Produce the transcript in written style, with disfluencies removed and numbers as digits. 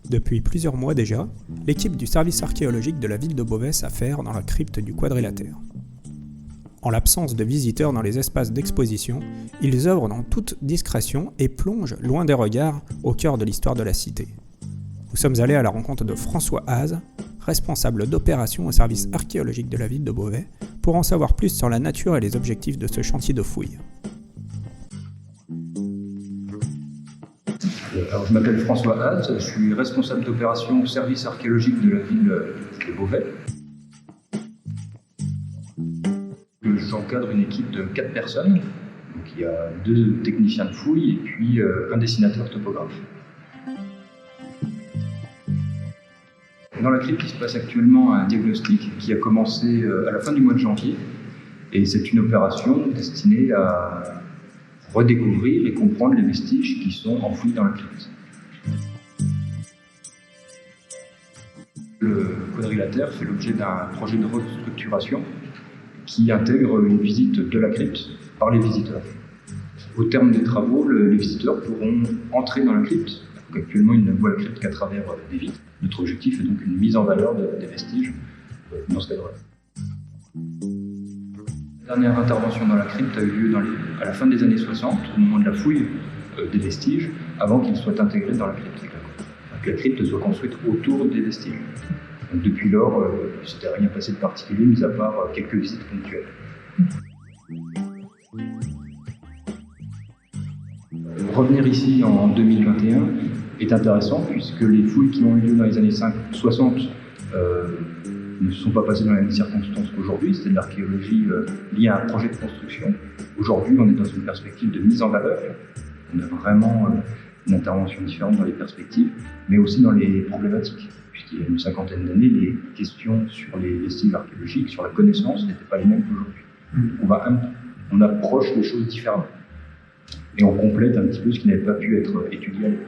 Depuis plusieurs mois déjà, l'équipe du service archéologique de la ville de Beauvais s'affaire dans la crypte du Quadrilatère. En l'absence de visiteurs dans les espaces d'exposition, ils œuvrent dans toute discrétion et plongent, loin des regards, au cœur de l'histoire de la cité. Nous sommes allés à la rencontre de François Haze, responsable d'opération au service archéologique de la ville de Beauvais, pour en savoir plus sur la nature et les objectifs de ce chantier de fouilles. Alors, je m'appelle François Haze, je suis responsable d'opération au service archéologique de la ville de Beauvais. J'encadre une équipe de 4 personnes. Donc, il y a 2 techniciens de fouille et puis un dessinateur topographe. Dans la crypte, il se passe actuellement un diagnostic qui a commencé à la fin du mois de janvier. Et c'est une opération destinée à redécouvrir et comprendre les vestiges qui sont enfouis dans la crypte. Le quadrilatère fait l'objet d'un projet de restructuration qui intègre une visite de la crypte par les visiteurs. Au terme des travaux, les visiteurs pourront entrer dans la crypte. Donc actuellement, ils ne voient la crypte qu'à travers des vitres. Notre objectif est donc une mise en valeur des vestiges dans ce cadre-là. La dernière intervention dans la crypte a eu lieu à la fin des années 60, au moment de la fouille des vestiges, avant qu'ils soient intégrés dans la crypte. Donc la crypte soit construite autour des vestiges. Donc depuis lors, il ne s'était rien passé de particulier, mis à part quelques visites ponctuelles. Revenir ici en 2021 est intéressant puisque les fouilles qui ont eu lieu dans les années 60 ne se sont pas passées dans les mêmes circonstances qu'aujourd'hui, c'est de l'archéologie liée à un projet de construction. Aujourd'hui, on est dans une perspective de mise en valeur. On a vraiment une intervention différente dans les perspectives, mais aussi dans les problématiques. Puisqu'il y a une cinquantaine d'années, les questions sur les vestiges archéologiques, sur la connaissance, n'étaient pas les mêmes qu'aujourd'hui. On approche les choses différemment. Et on complète un petit peu ce qui n'avait pas pu être étudié à l'époque.